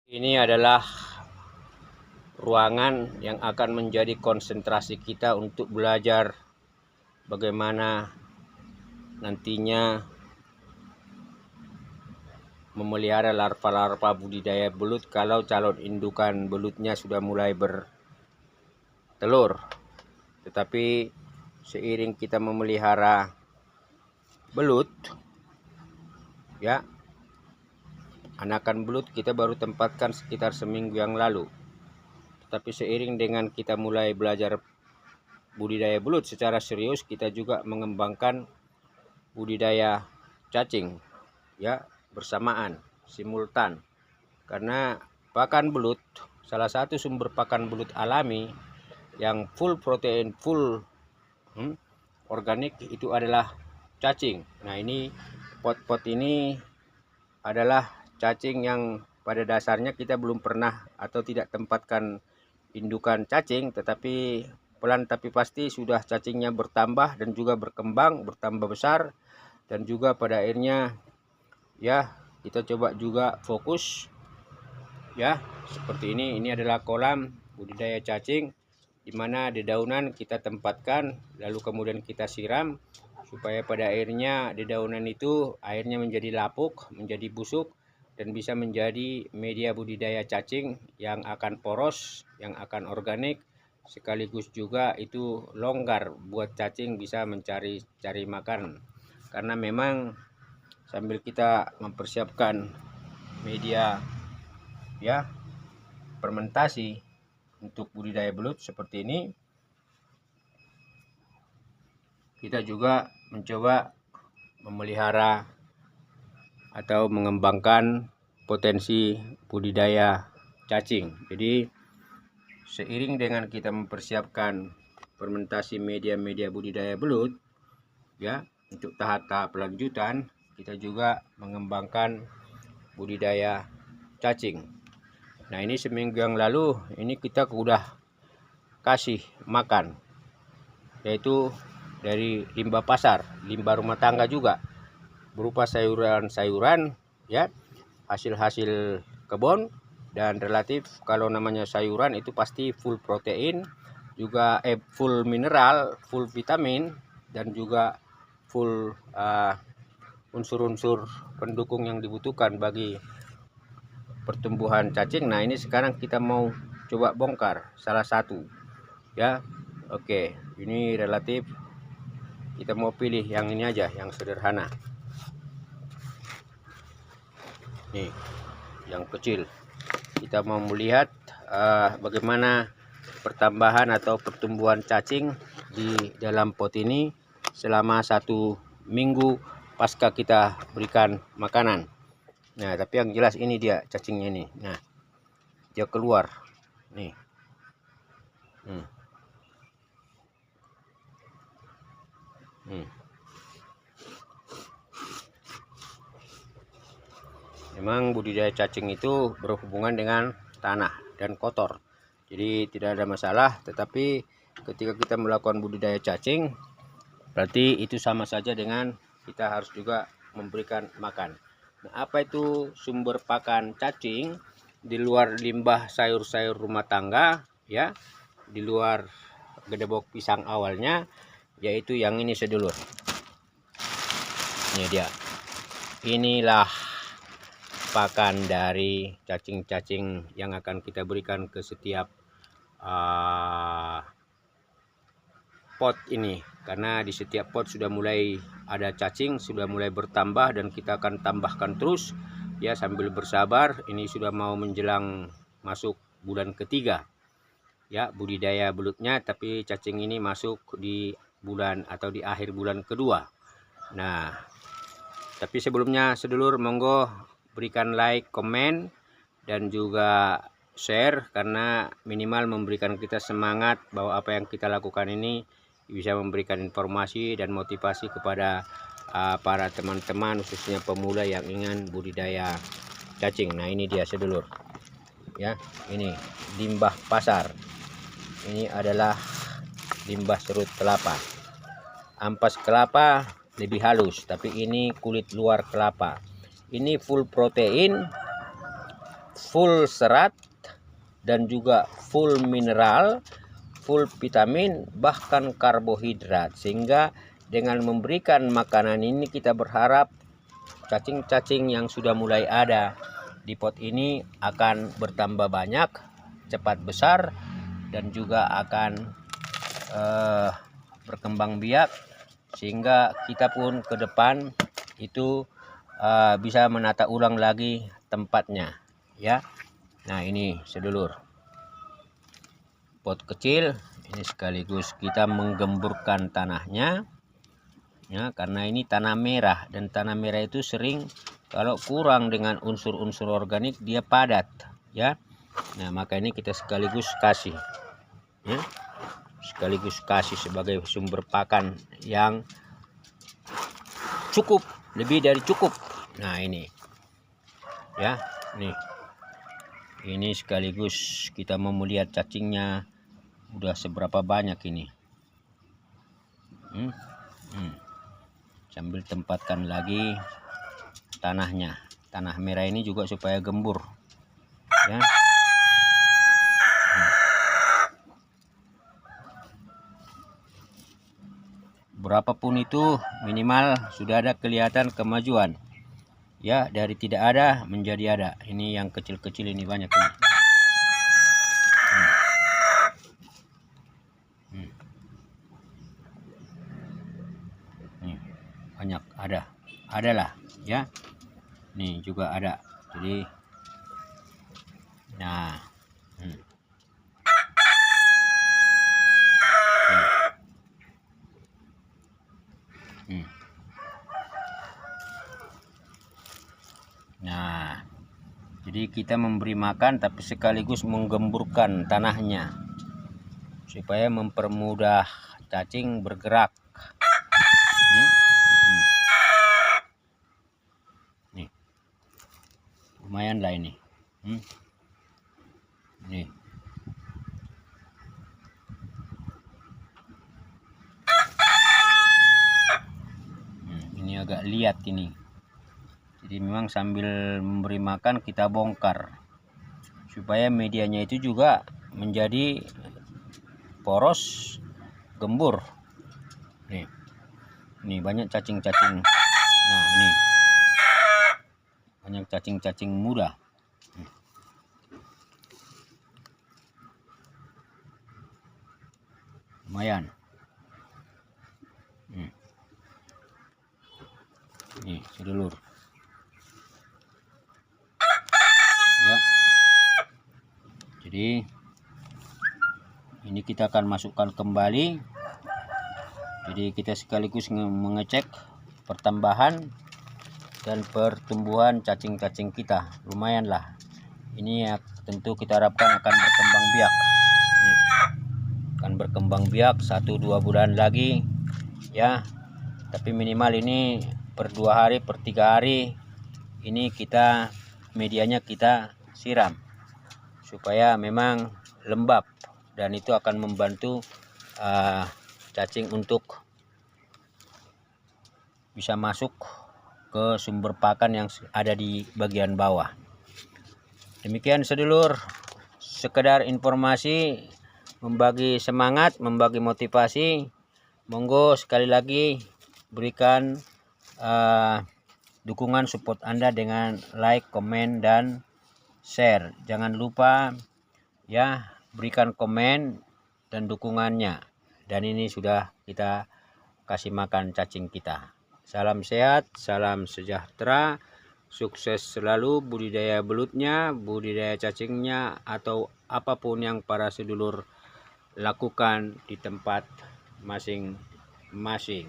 Ini adalah ruangan yang akan menjadi konsentrasi kita untuk belajar bagaimana nantinya memelihara larva-larva budidaya belut kalau calon indukan belutnya sudah mulai bertelur. Tetapi seiring kita memelihara belut, ya, anakan belut kita baru tempatkan sekitar seminggu yang lalu. Tetapi seiring dengan kita mulai belajar budidaya belut secara serius, kita juga mengembangkan budidaya cacing, ya, bersamaan, simultan. Karena pakan belut, salah satu sumber pakan belut alami yang full protein, full organik itu adalah cacing. Nah, ini pot-pot ini adalah cacing yang pada dasarnya kita belum pernah atau tidak tempatkan indukan cacing, tetapi pelan tapi pasti sudah cacingnya bertambah dan juga berkembang, bertambah besar, dan juga pada akhirnya ya kita coba juga fokus ya seperti ini. Ini adalah kolam budidaya cacing di mana dedaunan kita tempatkan, lalu kemudian kita siram supaya pada akhirnya dedaunan itu airnya menjadi lapuk, menjadi busuk, dan bisa menjadi media budidaya cacing yang akan poros, yang akan organik, sekaligus juga itu longgar buat cacing bisa mencari makan. Karena memang sambil kita mempersiapkan media ya fermentasi untuk budidaya belut seperti ini, kita juga mencoba memelihara atau mengembangkan potensi budidaya cacing. Jadi seiring dengan kita mempersiapkan fermentasi media-media budidaya belut ya untuk tahap-tahap lanjutan, kita juga mengembangkan budidaya cacing. Nah, ini seminggu yang lalu ini kita udah kasih makan, yaitu dari limbah pasar, limbah rumah tangga juga, berupa sayuran-sayuran ya, hasil-hasil kebun, dan relatif kalau namanya sayuran itu pasti full protein, juga full mineral, full vitamin, dan juga full unsur-unsur pendukung yang dibutuhkan bagi pertumbuhan cacing. Nah, ini sekarang kita mau coba bongkar salah satu ya. Oke, ini relatif kita mau pilih yang ini aja, yang sederhana. Nih, yang kecil. Kita mau melihat bagaimana pertambahan atau pertumbuhan cacing di dalam pot ini selama 1 minggu pasca kita berikan makanan. Nah, tapi yang jelas ini dia cacingnya nih. Nah, dia keluar nih. Memang budidaya cacing itu berhubungan dengan tanah dan kotor, jadi tidak ada masalah. Tetapi ketika kita melakukan budidaya cacing, berarti itu sama saja dengan kita harus juga memberikan makan. Nah, apa itu sumber pakan cacing di luar limbah sayur-sayur rumah tangga ya, di luar gedebok pisang awalnya, yaitu yang ini sedulur. Ini dia. Inilah pakan dari cacing-cacing yang akan kita berikan ke setiap pot ini, karena di setiap pot sudah mulai ada cacing, sudah mulai bertambah, dan kita akan tambahkan terus ya sambil bersabar. Ini sudah mau menjelang masuk bulan ketiga ya budidaya belutnya, tapi cacing ini masuk di bulan atau di akhir bulan kedua. Nah, tapi sebelumnya sedulur monggo berikan like, komen, dan juga share, karena minimal memberikan kita semangat bahwa apa yang kita lakukan ini bisa memberikan informasi dan motivasi kepada para teman-teman, khususnya pemula yang ingin budidaya cacing. Nah, ini dia sedulur ya, ini limbah pasar. Ini adalah limbah serut kelapa. Ampas kelapa lebih halus, tapi ini kulit luar kelapa. Ini full protein full serat dan juga full mineral, full vitamin, bahkan karbohidrat, sehingga dengan memberikan makanan ini kita berharap cacing-cacing yang sudah mulai ada di pot ini akan bertambah banyak, cepat besar, dan juga akan berkembang biak, sehingga kita pun ke depan itu bisa menata ulang lagi tempatnya ya. Nah, ini sedulur, pot kecil ini sekaligus kita menggemburkan tanahnya ya, karena ini tanah merah, dan tanah merah itu sering kalau kurang dengan unsur-unsur organik dia padat ya. Nah, maka ini kita sekaligus kasih ya, sekaligus kasih sebagai sumber pakan yang cukup, lebih dari cukup. Nah, ini ya, ini sekaligus kita mau melihat cacingnya udah seberapa banyak ini. Sambil tempatkan lagi tanahnya, tanah merah ini juga supaya gembur ya. Berapapun itu minimal sudah ada kelihatan kemajuan ya, dari tidak ada menjadi ada. Ini yang kecil-kecil ini banyak ini. Banyak adalah ya. Nih juga ada. Jadi nah nah, jadi kita memberi makan tapi sekaligus menggemburkan tanahnya supaya mempermudah cacing bergerak. Nih, lumayan lah ini. Nih, ini agak liat ini. Jadi memang sambil memberi makan kita bongkar supaya medianya itu juga menjadi poros, gembur. Nih banyak cacing-cacing. Nah, ini banyak cacing-cacing muda. Lumayan. Nih sedulur ya. Jadi ini kita akan masukkan kembali. Jadi kita sekaligus mengecek pertambahan dan pertumbuhan cacing-cacing kita. Lumayan lah. Ini ya, tentu kita harapkan akan berkembang biak. Akan berkembang biak 1-2 bulan lagi ya. Tapi minimal ini per 2 hari, per 3 hari ini kita medianya kita siram supaya memang lembab, dan itu akan membantu cacing untuk bisa masuk ke sumber pakan yang ada di bagian bawah. Demikian sedulur, sekedar informasi, membagi semangat, membagi motivasi. Monggo sekali lagi berikan dukungan support Anda dengan like, komen, dan share. Jangan lupa ya, berikan komen dan dukungannya. Dan ini sudah kita kasih makan cacing kita. Salam sehat, salam sejahtera, sukses selalu budidaya belutnya, budidaya cacingnya, atau apapun yang para sedulur lakukan di tempat masing-masing.